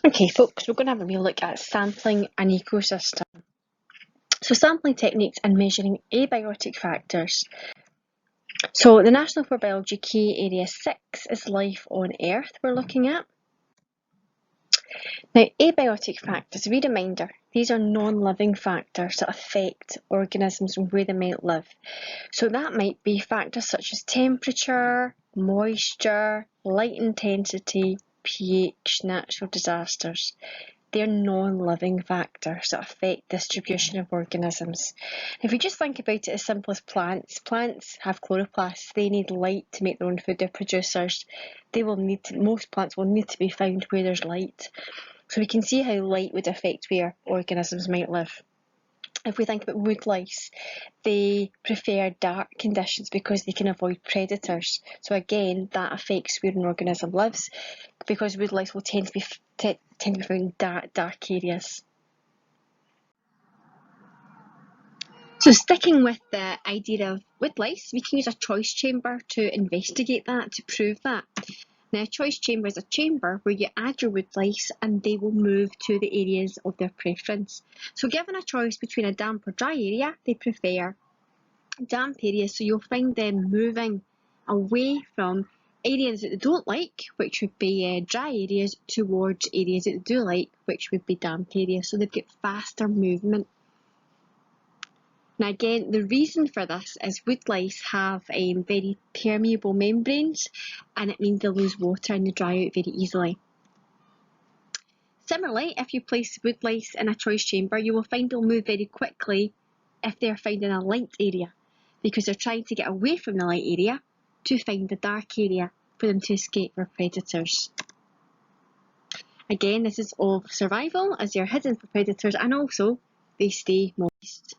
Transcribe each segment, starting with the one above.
Okay folks, we're going to have a wee look at sampling an ecosystem. So sampling techniques and measuring abiotic factors. So the National for Biology key area 6 is life on Earth we're looking at. Now abiotic factors, a wee reminder, these are non-living factors that affect organisms and where they might live. So that might be factors such as temperature, moisture, light intensity, pH, natural disasters. They're non-living factors that affect distribution of organisms. If we just think about it as simple as plants, plants have chloroplasts. They need light to make their own food. They're producers. Most plants will need to be found where there's light. So we can see how light would affect where organisms might live. If we think about woodlice, they prefer dark conditions because they can avoid predators. So again, that affects where an organism lives, because woodlice will tend to be found in dark areas. So sticking with the idea of woodlice, we can use a choice chamber to investigate that, to prove that. Now, a choice chamber is a chamber where you add your woodlice and they will move to the areas of their preference. So given a choice between a damp or dry area, they prefer damp areas, so you'll find them moving away from areas that they don't like, which would be dry areas, towards areas that they do like, which would be damp areas. So they've got faster movement. Now again, the reason for this is woodlice have very permeable membranes, and it means they'll lose water and they dry out very easily. Similarly, if you place woodlice in a choice chamber, you will find they'll move very quickly if they're found in a light area, because they're trying to get away from the light area to find the dark area for them to escape their predators. Again, this is all survival, as they're hidden from predators, and also they stay moist.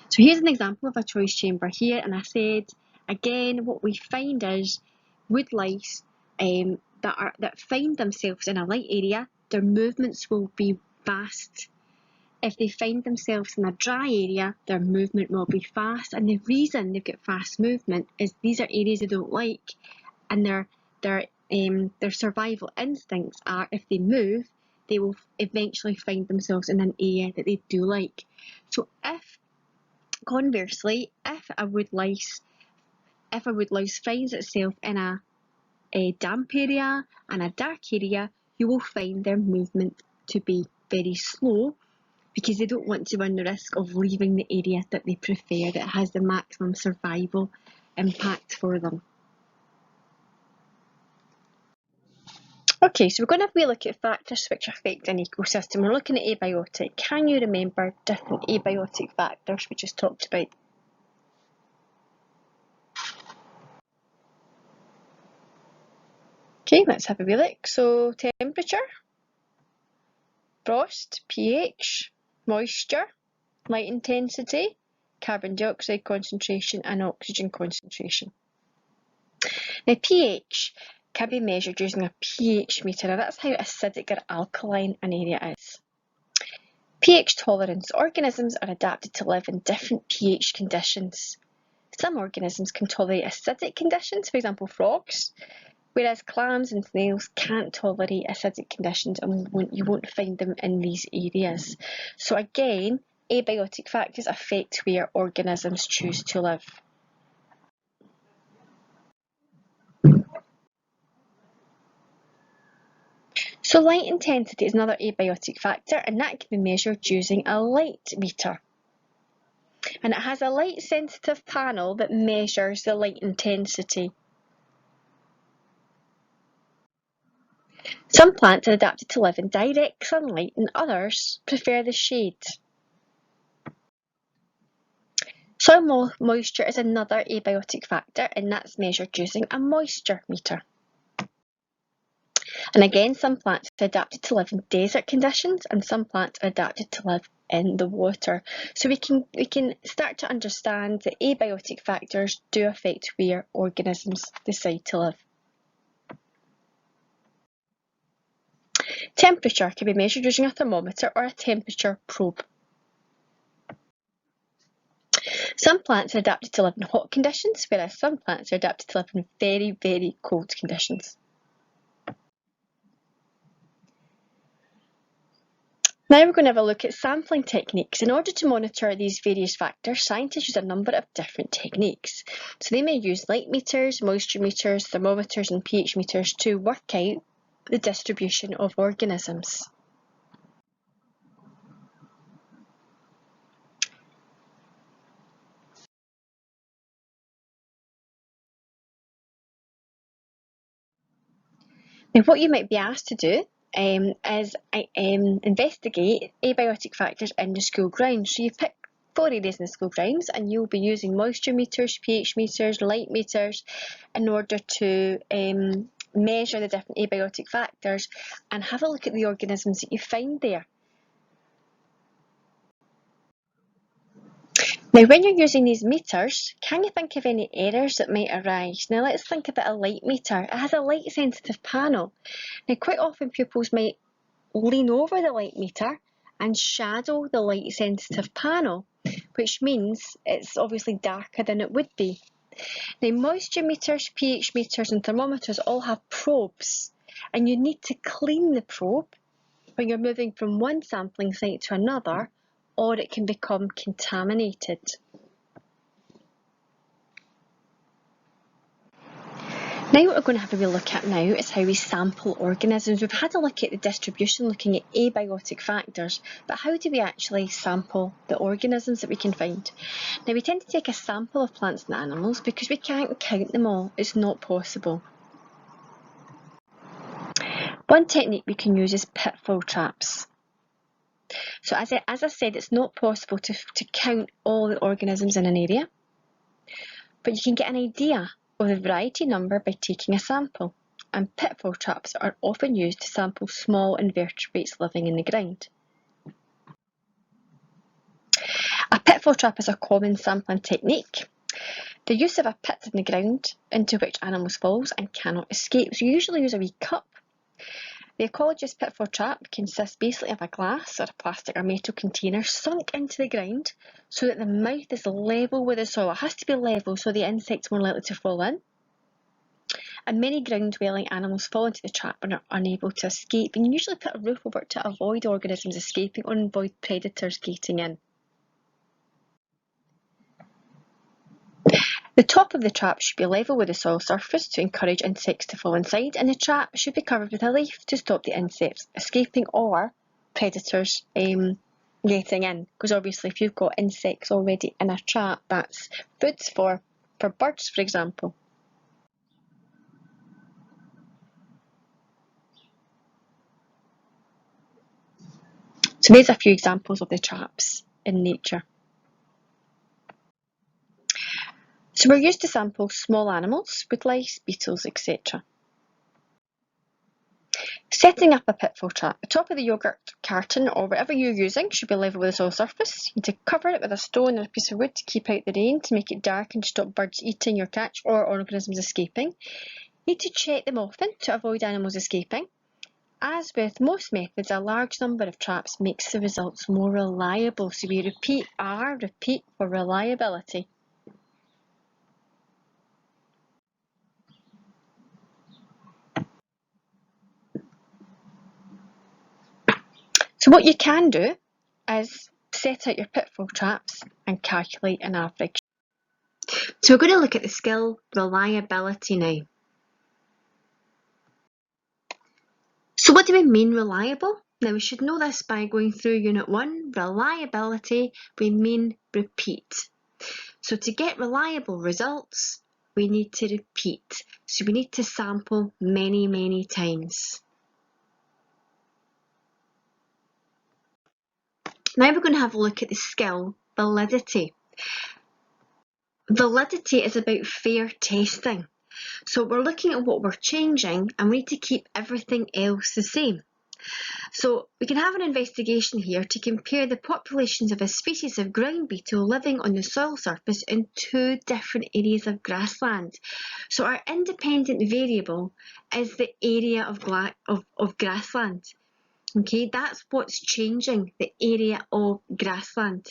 So here's an example of a choice chamber here, and I said, again, what we find is woodlice that find themselves in a light area, their movements will be fast. If they find themselves in a dry area, their movement will be fast, and the reason they've got fast movement is these are areas they don't like, and their survival instincts are, if they move, they will eventually find themselves in an area that they do like. So conversely, if a woodlice finds itself in a damp area and a dark area, you will find their movement to be very slow, because they don't want to run the risk of leaving the area that they prefer, that has the maximum survival impact for them. Okay, so we're going to have a wee look at factors which affect an ecosystem. We're looking at abiotic. Can you remember different abiotic factors we just talked about? Okay, let's have a wee look. So temperature, frost, pH, moisture, light intensity, carbon dioxide concentration and oxygen concentration. Now pH can be measured using a pH meter. Now that's how acidic or alkaline an area is. pH tolerance. Organisms are adapted to live in different pH conditions. Some organisms can tolerate acidic conditions, for example frogs, whereas clams and snails can't tolerate acidic conditions, and you won't find them in these areas. So again, abiotic factors affect where organisms choose to live. So light intensity is another abiotic factor, and that can be measured using a light meter. And it has a light sensitive panel that measures the light intensity. Some plants are adapted to live in direct sunlight and others prefer the shade. Soil moisture is another abiotic factor, and that's measured using a moisture meter. And again, some plants are adapted to live in desert conditions and some plants are adapted to live in the water. So we can start to understand that abiotic factors do affect where organisms decide to live. Temperature can be measured using a thermometer or a temperature probe. Some plants are adapted to live in hot conditions, whereas some plants are adapted to live in very, very cold conditions. Now we're going to have a look at sampling techniques. In order to monitor these various factors, scientists use a number of different techniques. So they may use light meters, moisture meters, thermometers and pH meters to work out the distribution of organisms. Now what you might be asked to do is investigate abiotic factors in the school grounds. So you pick 4 areas in the school grounds and you'll be using moisture meters, pH meters, light meters in order to measure the different abiotic factors and have a look at the organisms that you find there. Now when you're using these meters, can you think of any errors that might arise? Now let's think about a light meter. It has a light sensitive panel. Now quite often pupils might lean over the light meter and shadow the light sensitive panel, which means it's obviously darker than it would be. Now moisture meters, pH meters and thermometers all have probes, and you need to clean the probe when you're moving from one sampling site to another, or it can become contaminated. Now what we're going to have a wee look at now is how we sample organisms. We've had a look at the distribution looking at abiotic factors, but how do we actually sample the organisms that we can find? Now we tend to take a sample of plants and animals because we can't count them all, it's not possible. One technique we can use is pitfall traps. So as I said, it's not possible to count all the organisms in an area, but you can get an idea of the variety number by taking a sample, and pitfall traps are often used to sample small invertebrates living in the ground. A pitfall trap is a common sampling technique. The use of a pit in the ground into which animals fall and cannot escape. So you usually use a wee cup. The ecologist pitfall trap consists basically of a glass or a plastic or metal container sunk into the ground so that the mouth is level with the soil. It has to be level so the insect's more likely to fall in. And many ground-dwelling animals fall into the trap and are unable to escape. And you usually put a roof over it to avoid organisms escaping or avoid predators getting in. The top of the trap should be level with the soil surface to encourage insects to fall inside, and the trap should be covered with a leaf to stop the insects escaping or predators getting in. Because obviously if you've got insects already in a trap, that's foods for birds, for example. So there's a few examples of the traps in nature. So we're used to sample small animals with lice, beetles, etc. Setting up a pitfall trap. The top of the yogurt carton or whatever you're using should be level with the soil surface. You need to cover it with a stone or a piece of wood to keep out the rain, to make it dark and stop birds eating your catch or organisms escaping. You need to check them often to avoid animals escaping. As with most methods, a large number of traps makes the results more reliable. So we repeat for reliability. So what you can do is set out your pitfall traps and calculate an average. So we're going to look at the skill reliability now. So what do we mean reliable? Now we should know this by going through Unit 1. Reliability, we mean repeat. So to get reliable results, we need to repeat. So we need to sample many, many times. Now we're going to have a look at the skill validity. Validity is about fair testing. So we're looking at what we're changing and we need to keep everything else the same. So we can have an investigation here to compare the populations of a species of ground beetle living on the soil surface in 2 different areas of grassland. So our independent variable is the area of grassland. Okay, that's what's changing the area of grassland.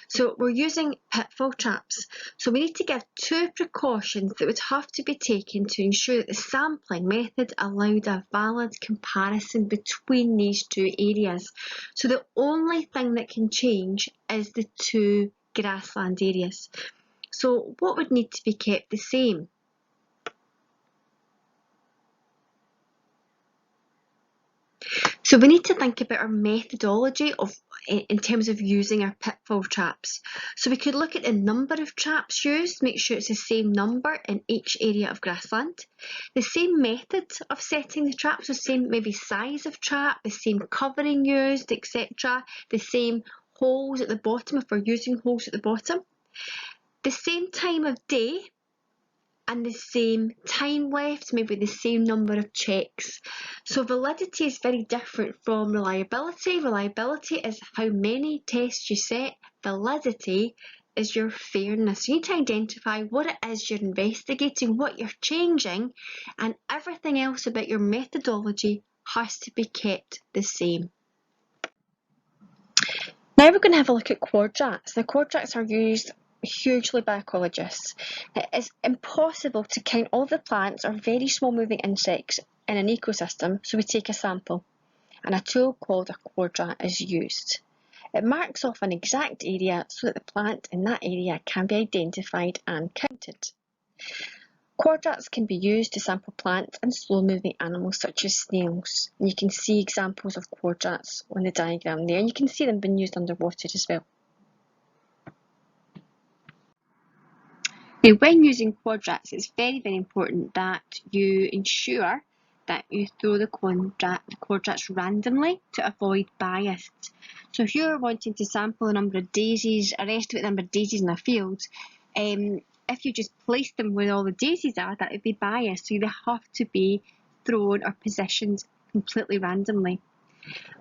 So we're using pitfall traps. So we need to give two precautions that would have to be taken to ensure that the sampling method allowed a valid comparison between these two areas. So the only thing that can change is the two grassland areas. So what would need to be kept the same? So we need to think about our methodology in terms of using our pitfall traps. So we could look at the number of traps used, make sure it's the same number in each area of grassland. The same method of setting the traps, the same maybe size of trap, the same covering used, etc. The same holes at the bottom if we're using holes at the bottom. The same time of day and the same time left, maybe the same number of checks. So validity is very different from reliability. Reliability is how many tests you set. Validity is your fairness. You need to identify what it is you're investigating, what you're changing, and everything else about your methodology has to be kept the same. Now we're going to have a look at quadrats. Now quadrats are used hugely by ecologists. It is impossible to count all the plants or very small moving insects in an ecosystem, so we take a sample and a tool called a quadrat is used. It marks off an exact area so that the plant in that area can be identified and counted. Quadrats can be used to sample plants and slow-moving animals such as snails. And you can see examples of quadrats on the diagram there, and you can see them being used underwater as well. Now, when using quadrats, it's very, very important that you ensure that you throw the quadrats randomly to avoid bias. So if you're wanting to sample a number of daisies, or estimate the number of daisies in a field, if you just place them where all the daisies are, that would be biased. So they have to be thrown or positioned completely randomly.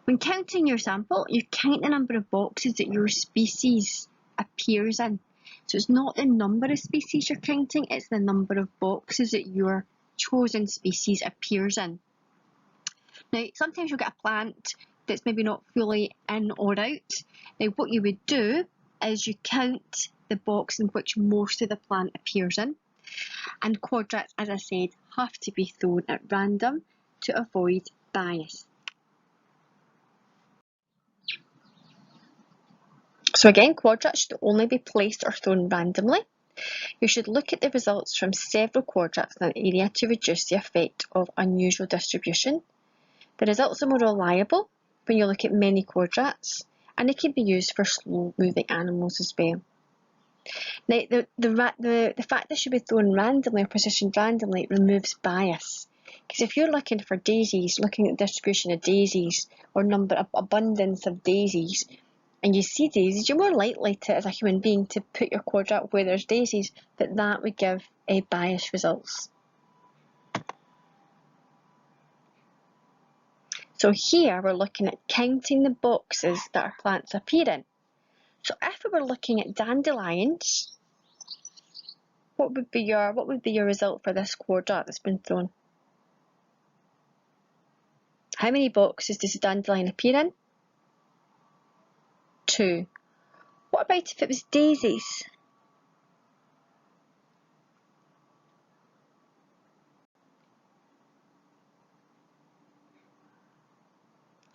When counting your sample, you count the number of boxes that your species appears in. So it's not the number of species you're counting, it's the number of boxes that your chosen species appears in. Now, sometimes you'll get a plant that's maybe not fully in or out. Now, what you would do is you count the box in which most of the plant appears in. And quadrats, as I said, have to be thrown at random to avoid bias. So again, quadrats should only be placed or thrown randomly. You should look at the results from several quadrats in an area to reduce the effect of unusual distribution. The results are more reliable when you look at many quadrats, and they can be used for slow-moving animals as well. Now, the fact that should be thrown randomly or positioned randomly removes bias. Because if you're looking for daisies, looking at the distribution of daisies or abundance of daisies, and you see daisies, you're more likely to, as a human being, to put your quadrat where there's daisies, but that would give a biased results. So here we're looking at counting the boxes that our plants appear in. So if we were looking at dandelions, what would be your result for this quadrat that's been thrown? How many boxes does a dandelion appear in? 2. What about if it was daisies?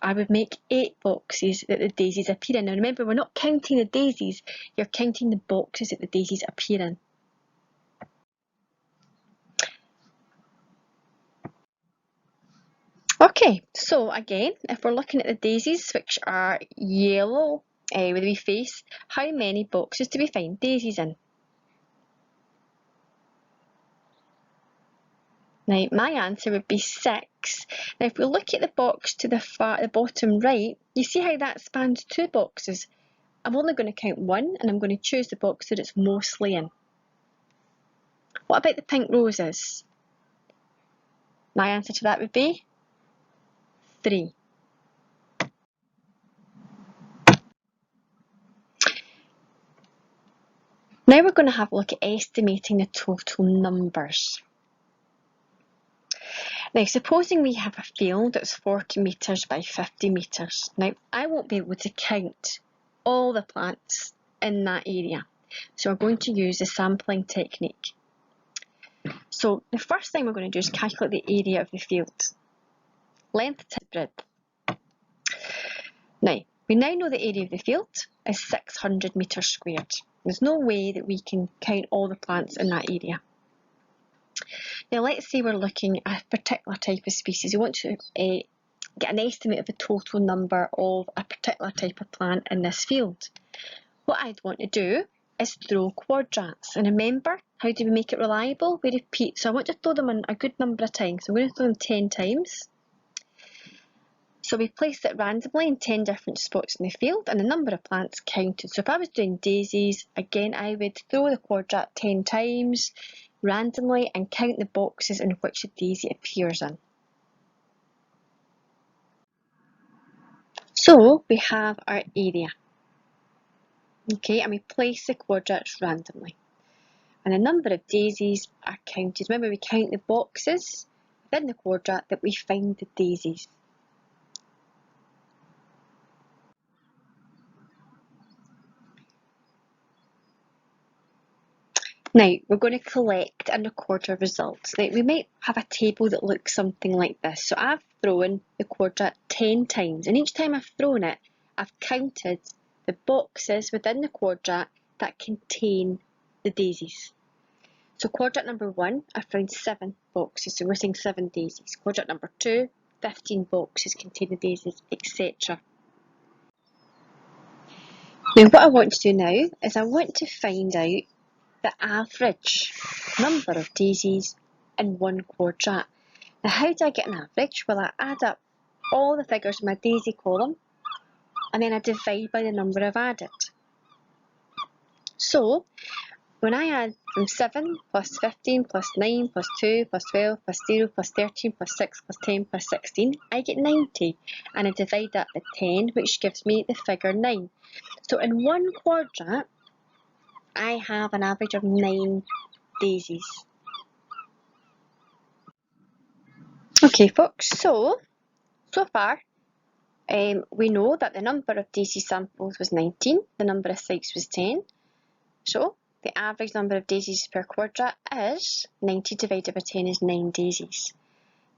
I would make 8 boxes that the daisies appear in. Now remember, we're not counting the daisies, you're counting the boxes that the daisies appear in. Okay, so again, if we're looking at the daisies, which are yellow with a wee face, how many boxes do we find daisies in? Now, my answer would be 6. Now, if we look at the box to the bottom right, you see how that spans 2 boxes. I'm only going to count 1, and I'm going to choose the box that it's mostly in. What about the pink roses? My answer to that would be 3. Now we're going to have a look at estimating the total numbers. Now, supposing we have a field that's 40 metres by 50 metres. Now, I won't be able to count all the plants in that area. So we're going to use the sampling technique. So the first thing we're going to do is calculate the area of the field. Length times breadth. Now, we now know the area of the field is 600 metres squared. There's no way that we can count all the plants in that area. Now, let's say we're looking at a particular type of species. We want to get an estimate of the total number of a particular type of plant in this field. What I'd want to do is throw quadrats. And remember, how do we make it reliable? We repeat. So I want to throw them in a good number of times. So I'm going to throw them 10 times. So we placed it randomly in 10 different spots in the field and the number of plants counted. So if I was doing daisies, again, I would throw the quadrat 10 times randomly and count the boxes in which a daisy appears in. So we have our area. Okay, and we place the quadrats randomly. And the number of daisies are counted. Remember, we count the boxes within the quadrat that we find the daisies. Now, we're going to collect and record our results. Now, we might have a table that looks something like this. So I've thrown the quadrat 10 times, and each time I've thrown it, I've counted the boxes within the quadrat that contain the daisies. So quadrat number 1, I found 7 boxes, so we're saying 7 daisies. Quadrat number 2, 15 boxes contain the daisies, etc. Now, what I want to do now is I want to find out the average number of daisies in one quadrat. Now, how do I get an average? Well, I add up all the figures in my daisy column and then I divide by the number I've added. So, when I add from 7 plus 15 plus 9 plus 2 plus 12 plus 0 plus 13 plus 6 plus 10 plus 16, I get 90. And I divide that by 10, which gives me the figure 9. So in one quadrat, I have an average of 9 daisies. Okay, folks, so far, we know that the number of daisy samples was 19, the number of sites was 10. So the average number of daisies per quadrat is 90 divided by 10 is 9 daisies.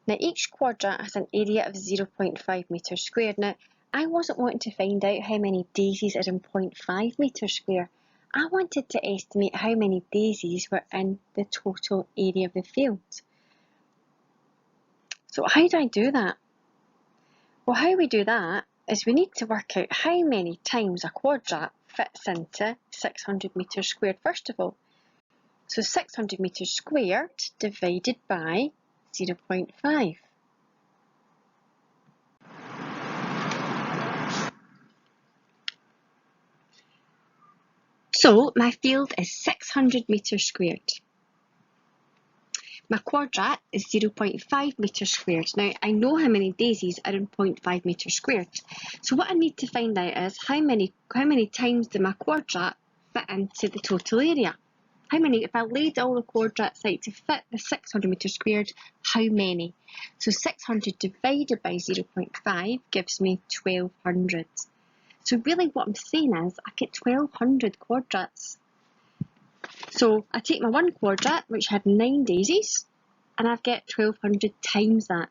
Now each quadrat has an area of 0.5 metres squared. Now I wasn't wanting to find out how many daisies are in 0.5 metres square. I wanted to estimate how many daisies were in the total area of the field. So how do I do that? Well, how we do that is we need to work out how many times a quadrat fits into 600 metres squared first of all. So 600 metres squared divided by 0.5. So my field is 600 metres squared. My quadrat is 0.5 metres squared. Now I know how many daisies are in 0.5 metres squared. So what I need to find out is how many times do my quadrat fit into the total area? How many, if I laid all the quadrats out to fit the 600 metres squared, how many? So 600 divided by 0.5 gives me 1200. So really what I'm saying is I get 1200 quadrats. So I take my one quadrat, which had 9 daisies, and I've got 1200 times that.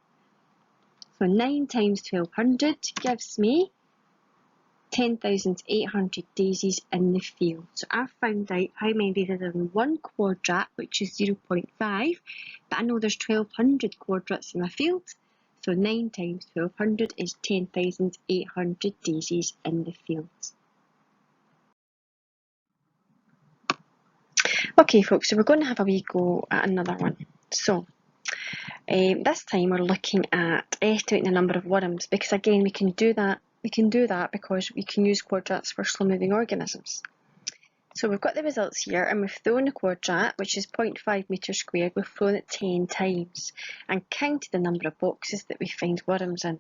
So 9 times 1200 gives me 10,800 daisies in the field. So I've found out how many daisies are in one quadrat, which is 0.5, but I know there's 1200 quadrats in my field. So 9 times 1200 is 10,800 daisies in the field. Okay folks, so we're going to have a wee go at another one. So this time we're looking at estimating the number of worms, because again we can do that because we can use quadrats for slow moving organisms. So we've got the results here and we've thrown the quadrat, which is 0.5 metres squared, we've thrown it 10 times and counted the number of boxes that we find worms in.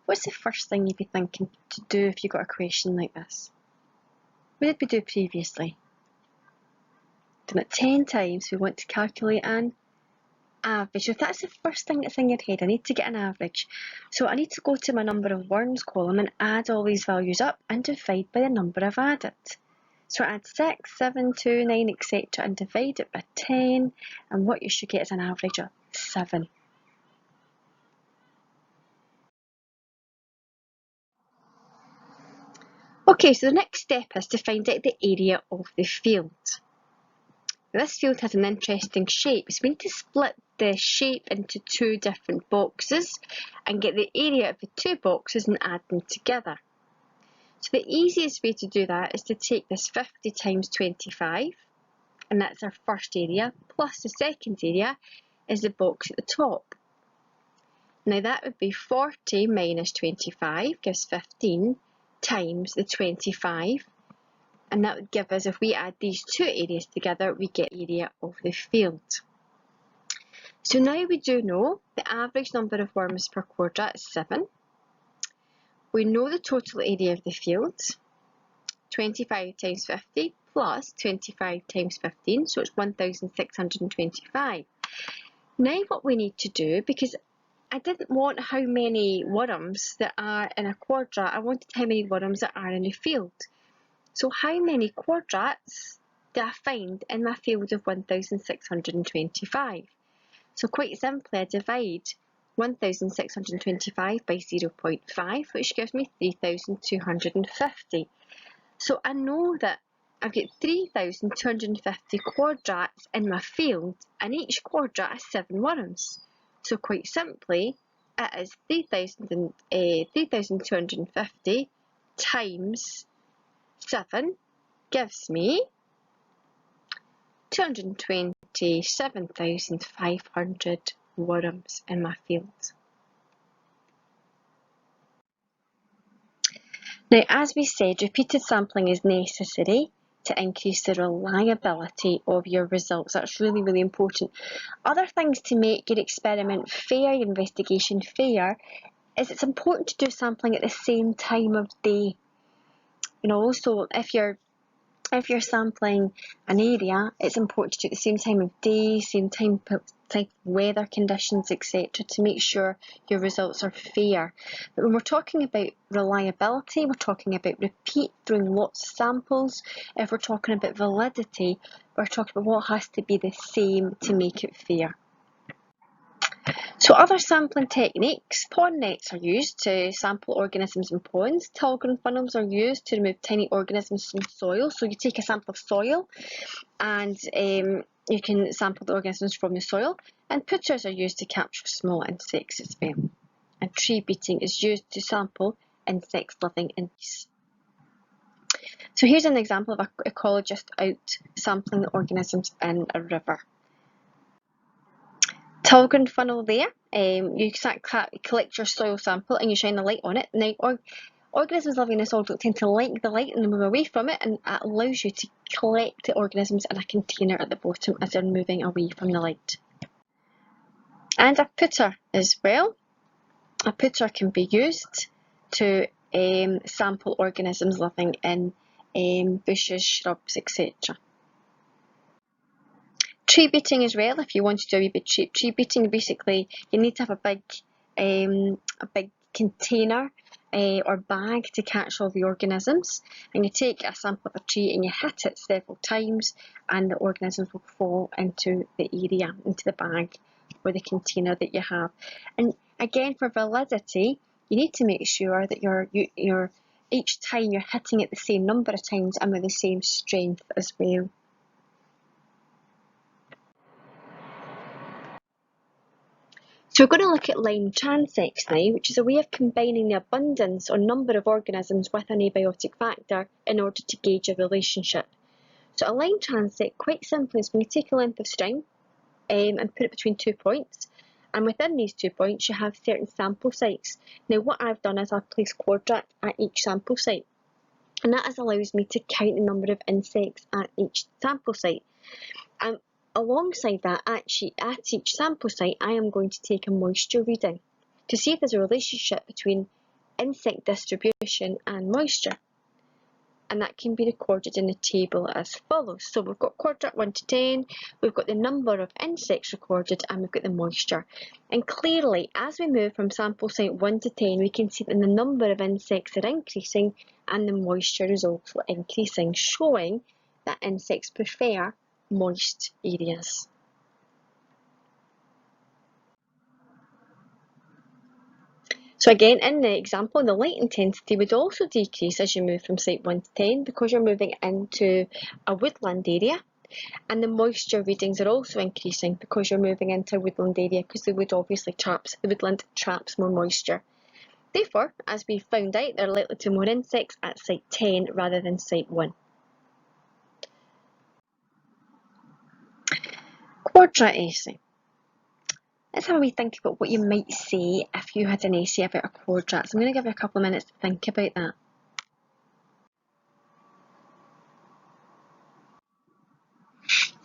What's the first thing you'd be thinking to do if you got a question like this? What did we do previously? Done it 10 times, we want to calculate an average. So if that's the first thing that's in your head, I need to get an average. So I need to go to my number of worms column and add all these values up and divide by the number I've added. So add 6, 7, 2, 9, etc. and divide it by 10, and what you should get is an average of 7. Okay, so the next step is to find out the area of the field. This field has an interesting shape, so we need to split the shape into 2 different boxes and get the area of the 2 boxes and add them together. So the easiest way to do that is to take this 50 times 25, and that's our first area, plus the second area is the box at the top. Now that would be 40 minus 25 gives 15 times the 25, and that would give us, if we add these 2 areas together, we get area of the field. So now we do know the average number of worms per quadrat is 7. We know the total area of the field, 25 times 50 plus 25 times 15, so it's 1,625. Now what we need to do, because I didn't want how many worms that are in a quadrat, I wanted how many worms that are in a field. So how many quadrats do I find in my field of 1,625? So quite simply, I divide 1,625 by 0.5, which gives me 3,250. So I know that I've got 3,250 quadrats in my field, and each quadrat has 7 worms. So quite simply, it is 3,250 times 7 gives me 227,500 worms in my field. Now, as we said, repeated sampling is necessary to increase the reliability of your results. That's really, really important. Other things to make your experiment fair, your investigation fair, is it's important to do sampling at the same time of day. So if you're sampling an area, it's important to do it at the same time of day, same type of weather conditions, etc., to make sure your results are fair. But when we're talking about reliability, we're talking about repeat, doing lots of samples. If we're talking about validity, we're talking about what has to be the same to make it fair. So other sampling techniques, pond nets are used to sample organisms in ponds. Tilgren funnels are used to remove tiny organisms from soil. So you take a sample of soil and you can sample the organisms from the soil. And putters are used to capture small insects as well. And tree beating is used to sample insects living in trees. So here's an example of an ecologist out sampling the organisms in a river. Tilgren funnel there, you collect your soil sample and you shine the light on it. Now, organisms living in the soil don't tend to like the light and they move away from it, and it allows you to collect the organisms in a container at the bottom as they're moving away from the light. And a putter as well. A putter can be used to sample organisms living in bushes, shrubs, etc. Tree beating as well, if you want to do a wee bit tree beating, basically you need to have a big container or bag to catch all the organisms, and you take a sample of a tree and you hit it several times and the organisms will fall into the area, into the bag or the container that you have. And again, for validity, you need to make sure that each time you're hitting it the same number of times and with the same strength as well. So we're going to look at line transects now, which is a way of combining the abundance or number of organisms with an abiotic factor in order to gauge a relationship. So a line transect, quite simply, is when you take a length of string and put it between 2 points, and within these 2 points you have certain sample sites. Now what I've done is I've placed quadrats at each sample site, and that allows me to count the number of insects at each sample site. Alongside that, actually, at each sample site, I am going to take a moisture reading to see if there's a relationship between insect distribution and moisture. and that can be recorded in the table as follows. So we've got quadrate 1 to 10, we've got the number of insects recorded, and we've got the moisture. And clearly, as we move from sample site 1 to 10, we can see that the number of insects are increasing and the moisture is also increasing, showing that insects prefer moist areas. So again, in the example, the light intensity would also decrease as you move from site 1 to 10 because you're moving into a woodland area. And the moisture readings are also increasing because you're moving into a woodland area, because the woodland traps more moisture. Therefore, as we found out, there are likely to be more insects at site 10 rather than site 1. Quadrate essay. Let's have a wee think about what you might say if you had an essay about a quadrat. So I'm going to give you a couple of minutes to think about that.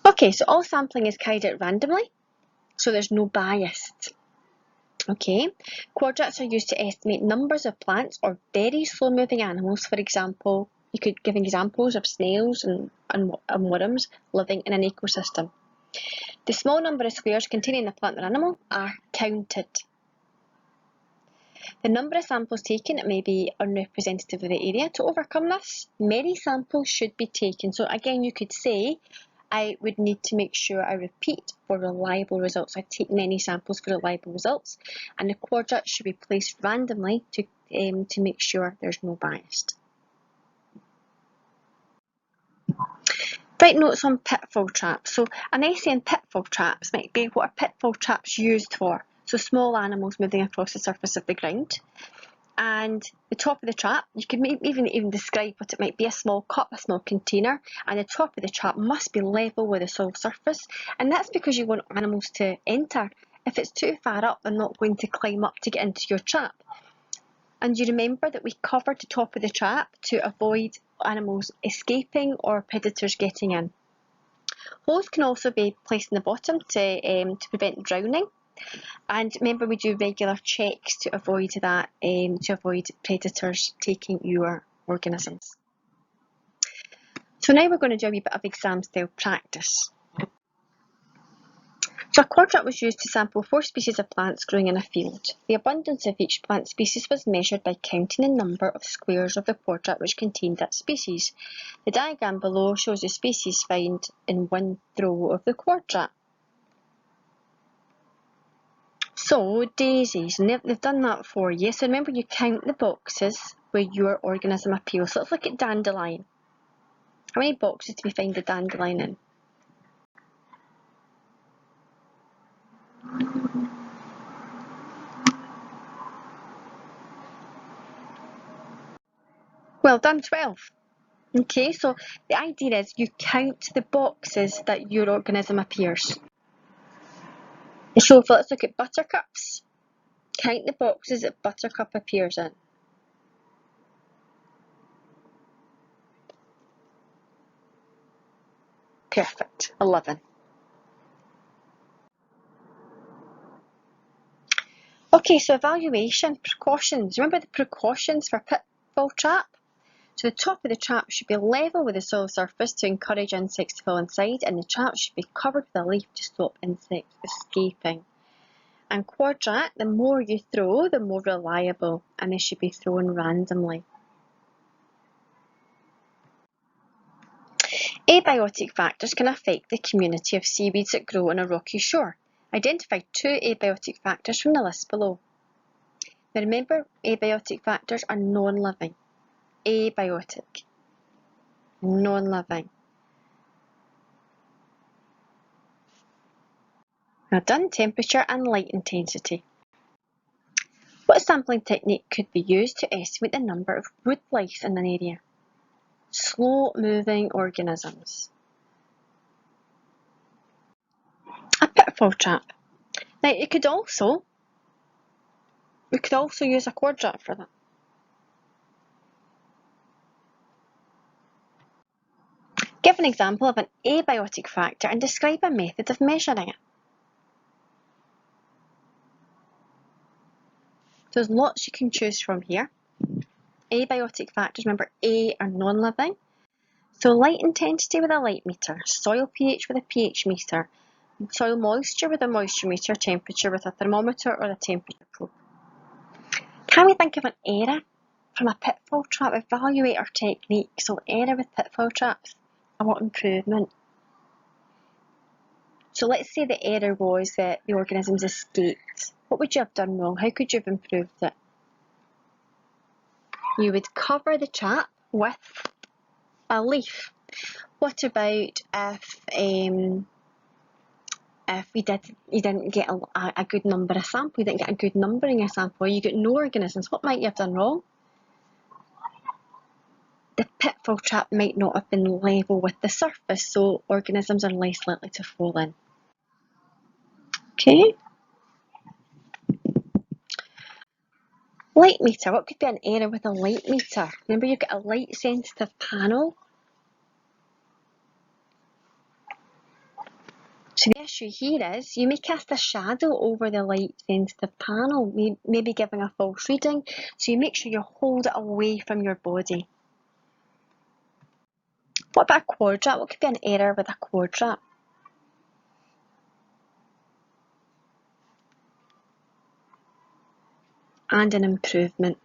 Okay, so all sampling is carried out randomly, so there's no bias. Okay, quadrats are used to estimate numbers of plants or very slow-moving animals. For example, you could give examples of snails and worms living in an ecosystem. The small number of squares containing the plant or animal are counted. The number of samples taken may be unrepresentative of the area. To overcome this, many samples should be taken. So again, you could say, I would need to make sure I repeat for reliable results. I take many samples for reliable results, and the quadrat should be placed randomly to make sure there's no bias. Write notes on pitfall traps. So an essay on pitfall traps might be what are pitfall traps used for. So small animals moving across the surface of the ground. And the top of the trap, you could even describe what it might be: a small cup, a small container, and the top of the trap must be level with the soil surface. And that's because you want animals to enter. If it's too far up, they're not going to climb up to get into your trap. And you remember that we covered the top of the trap to avoid animals escaping or predators getting in. Holes can also be placed in the bottom to prevent drowning. And remember, we do regular checks to avoid that, to avoid predators taking your organisms. So now we're going to do a wee bit of exam style practice. So a quadrat was used to sample 4 species of plants growing in a field. The abundance of each plant species was measured by counting the number of squares of the quadrat which contained that species. The diagram below shows the species found in one row of the quadrat. So daisies, and they've done that for you. So remember, you count the boxes where your organism appears. So let's look at dandelion. How many boxes do we find the dandelion in? Well done, 12. Okay, so the idea is you count the boxes that your organism appears. So let's look at buttercups. Count the boxes that buttercup appears in. Perfect, 11. Okay, so evaluation, precautions. Remember the precautions for pitfall trap? So the top of the trap should be level with the soil surface to encourage insects to fall inside, and the trap should be covered with a leaf to stop insects escaping. And quadrat, the more you throw, the more reliable, and they should be thrown randomly. Abiotic factors can affect the community of seaweeds that grow on a rocky shore. Identify 2 abiotic factors from the list below. Now remember, abiotic factors are non-living. Abiotic, non-living. Now done, temperature and light intensity. What sampling technique could be used to estimate the number of wood lice in an area? Slow-moving organisms. A pitfall trap. Now we could also use a quadrat for that. Give an example of an abiotic factor and describe a method of measuring it. There's lots you can choose from here. abiotic factors, remember A are non-living. So light intensity with a light meter, soil pH with a pH meter, soil moisture with a moisture meter, temperature with a thermometer or a temperature probe. Can we think of an error from a pitfall trap? Evaluate our technique. So error with pitfall traps, I want improvement. So let's say the error was that the organisms escaped. What would you have done wrong? How could you have improved it? You would cover the trap with a leaf. What about if you didn't get a good number of sample, you didn't get a good number in your sample, you got no organisms, what might you have done wrong? The pitfall trap might not have been level with the surface, so organisms are less likely to fall in. Okay. Light meter, what could be an error with a light meter? Remember, you've got a light sensitive panel. So the issue here is you may cast a shadow over the light sensitive panel, maybe giving a false reading, so you make sure you hold it away from your body. What about a quadrat? What could be an error with a quadrat? And an improvement.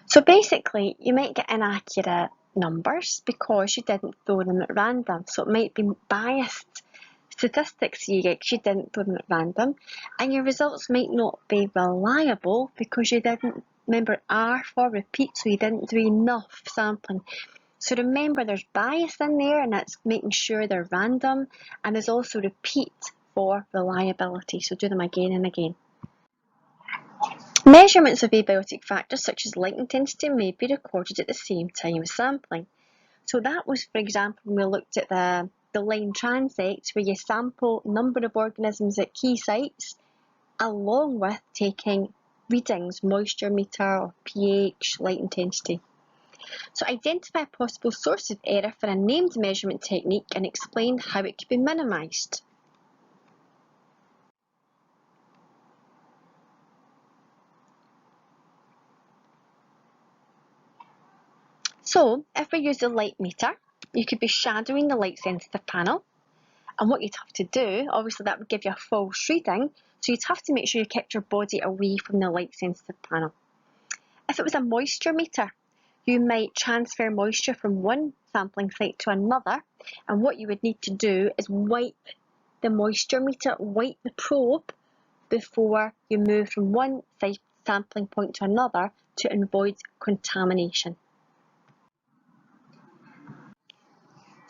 So basically, you might get inaccurate numbers because you didn't throw them at random. So it might be biased statistics you get because you didn't throw them at random. And your results might not be reliable because you didn't, remember R for repeat, so you didn't do enough sampling. So remember, there's bias in there, and that's making sure they're random. And there's also repeat for reliability. So do them again and again. Measurements of abiotic factors such as light intensity may be recorded at the same time as sampling. So that was, for example, when we looked at the line transects, where you sample number of organisms at key sites along with taking readings, moisture meter or pH, light intensity. So identify a possible source of error for a named measurement technique and explain how it could be minimised. So if we use the light meter, you could be shadowing the light sensitive panel. And what you'd have to do, obviously that would give you a false reading, so you'd have to make sure you kept your body away from the light sensitive panel. If it was a moisture meter, you might transfer moisture from one sampling site to another, and what you would need to do is wipe the moisture meter, wipe the probe before you move from one site sampling point to another to avoid contamination.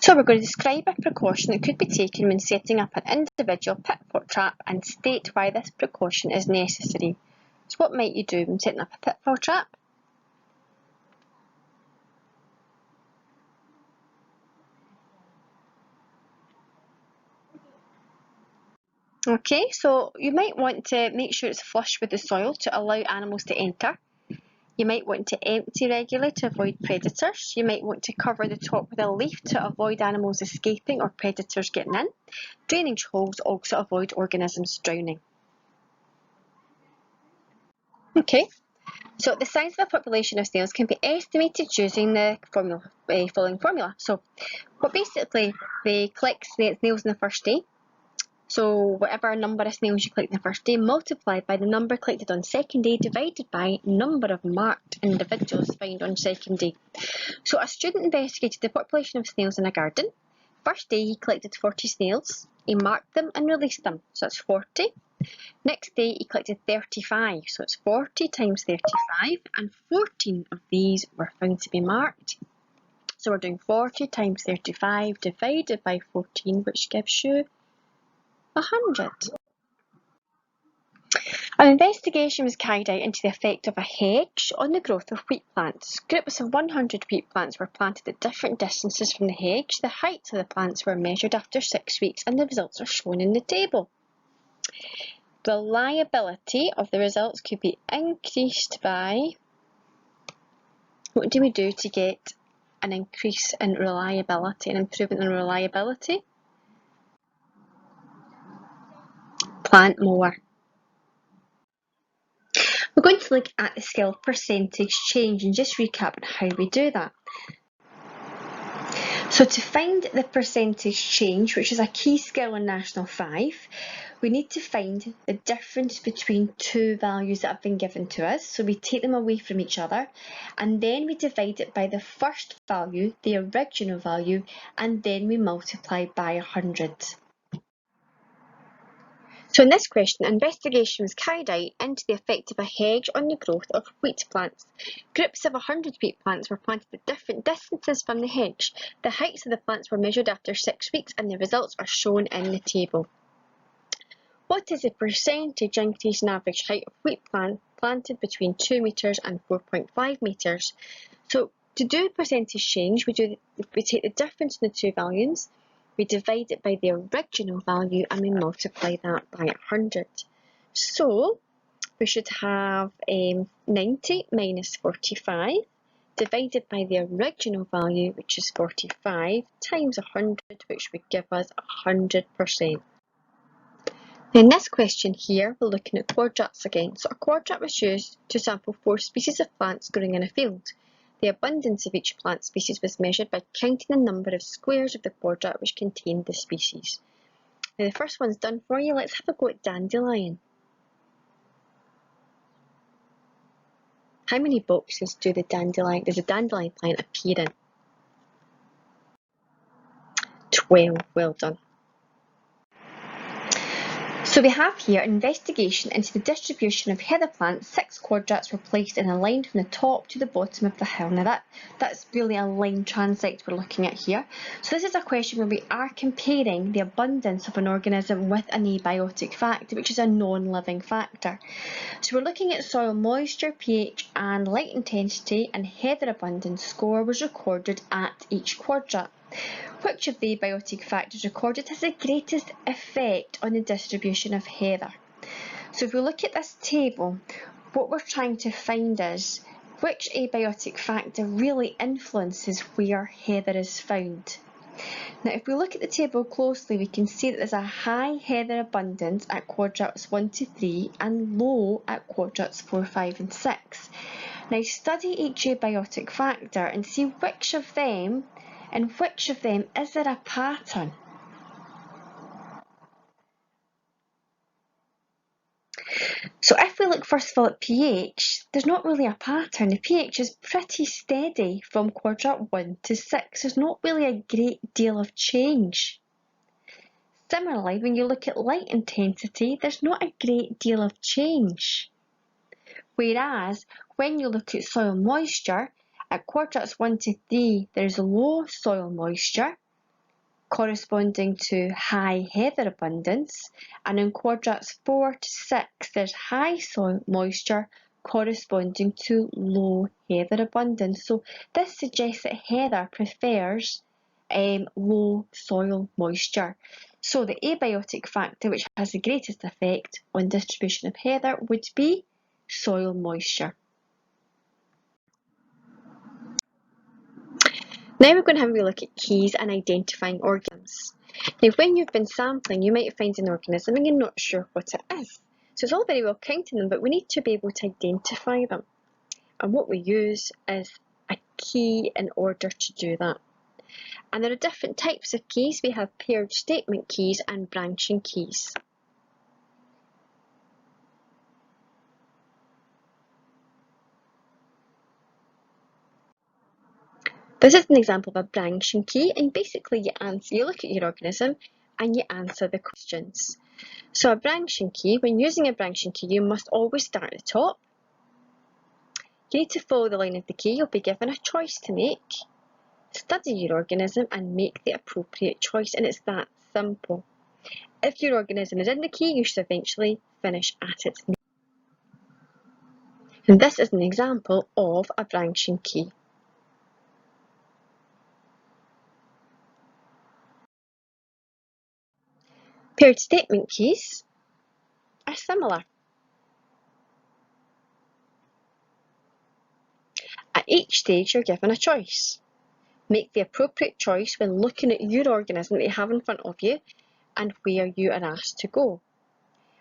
So we're going to describe a precaution that could be taken when setting up an individual pitfall trap and state why this precaution is necessary. So what might you do when setting up a pitfall trap? Okay, so you might want to make sure it's flush with the soil to allow animals to enter. You might want to empty regularly to avoid predators. You might want to cover the top with a leaf to avoid animals escaping or predators getting in. Drainage holes also avoid organisms drowning. Okay, so the size of a population of snails can be estimated using the following formula. So basically they collect snails in the first day. So whatever number of snails you collect in the first day multiplied by the number collected on second day divided by number of marked individuals found on second day. So a student investigated the population of snails in a garden. First day he collected 40 snails, he marked them and released them, so that's 40. Next day he collected 35, so it's 40 times 35, and 14 of these were found to be marked. So we're doing 40 times 35 divided by 14, which gives you 100. An investigation was carried out into the effect of a hedge on the growth of wheat plants. Groups of 100 wheat plants were planted at different distances from the hedge. The heights of the plants were measured after 6 weeks and the results are shown in the table. Reliability of the results could be increased by... What do we do to get an increase in reliability, an improvement in reliability? Plant more. We're going to look at the scale of percentage change and just recap on how we do that. So to find the percentage change, which is a key skill in National 5, we need to find the difference between two values that have been given to us. So we take them away from each other and then we divide it by the first value, the original value, and then we multiply by 100. So in this question, investigation was carried out into the effect of a hedge on the growth of wheat plants. Groups of 100 wheat plants were planted at different distances from the hedge. The heights of the plants were measured after 6 weeks and the results are shown in the table. What is the percentage increase in average height of wheat plant planted between 2 metres and 4.5 metres? So to do percentage change, we take the difference in the two values, we divide it by the original value and we multiply that by 100. So we should have 90 minus 45 divided by the original value, which is 45, times 100, which would give us 100%. In this question here, we're looking at quadrats again. So a quadrat was used to sample 4 species of plants growing in a field. The abundance of each plant species was measured by counting the number of squares of the quadrat which contained the species. Now the first one's done for you. Let's have a go at dandelion. How many boxes does a dandelion plant appear in? 12. Well done. So we have here an investigation into the distribution of heather plants. 6 quadrats were placed in a line from the top to the bottom of the hill. Now that's really a line transect we're looking at here. So this is a question where we are comparing the abundance of an organism with an abiotic factor, which is a non-living factor. So we're looking at soil moisture, pH and light intensity, and heather abundance score was recorded at each quadrat. Which of the abiotic factors recorded has the greatest effect on the distribution of heather? So if we look at this table, what we're trying to find is which abiotic factor really influences where heather is found. Now if we look at the table closely, we can see that there's a high heather abundance at quadrats 1 to 3 and low at quadrats 4, 5 and 6. Now study each abiotic factor and see which of them is there a pattern. So if we look first of all at pH, there's not really a pattern. The pH is pretty steady from quadrat 1 to 6. There's not really a great deal of change. Similarly, when you look at light intensity, there's not a great deal of change. Whereas when you look at soil moisture, at quadrats 1 to 3, there's low soil moisture corresponding to high heather abundance, and in quadrats 4 to 6, there's high soil moisture corresponding to low heather abundance. So this suggests that heather prefers low soil moisture. So the abiotic factor which has the greatest effect on distribution of heather would be soil moisture. Now we're going to have a look at keys and identifying organisms. Now when you've been sampling, you might find an organism and you're not sure what it is. So it's all very well counting them, but we need to be able to identify them. And what we use is a key in order to do that. And there are different types of keys. We have paired statement keys and branching keys. This is an example of a branching key, and basically you look at your organism and you answer the questions. So a branching key, when using a branching key, you must always start at the top. You need to follow the line of the key. You'll be given a choice to make. Study your organism and make the appropriate choice, and it's that simple. If your organism is in the key, you should eventually finish at its name. And this is an example of a branching key. Paired statement keys are similar. At each stage, you're given a choice. Make the appropriate choice when looking at your organism that you have in front of you and where you are asked to go.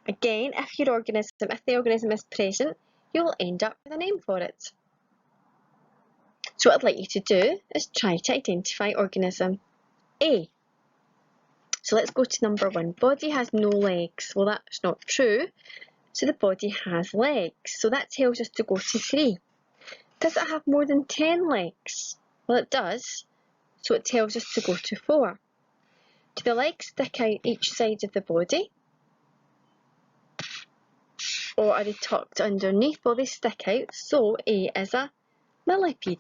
Again, if the organism is present, you'll end up with a name for it. So what I'd like you to do is try to identify organism A. So let's go to number 1. Body has no legs. Well, that's not true. So the body has legs. So that tells us to go to 3. Does it have more than 10 legs? Well, it does. So it tells us to go to 4. Do the legs stick out each side of the body? Or are they tucked underneath? Well, they stick out. So A is a millipede.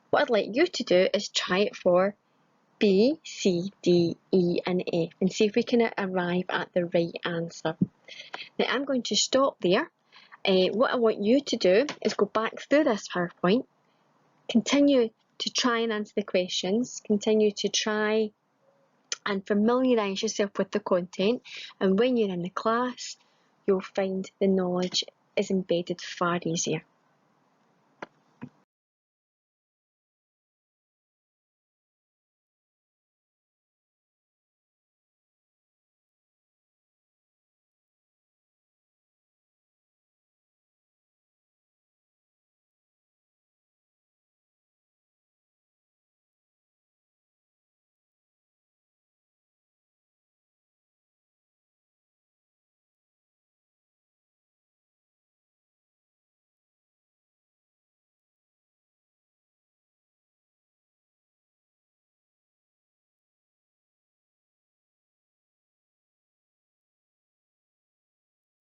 What I'd like you to do is try it for B, C, D, E and F and see if we can arrive at the right answer. Now I'm going to stop there. What I want you to do is go back through this PowerPoint, continue to try and answer the questions, continue to try and familiarise yourself with the content, and when you're in the class you'll find the knowledge is embedded far easier.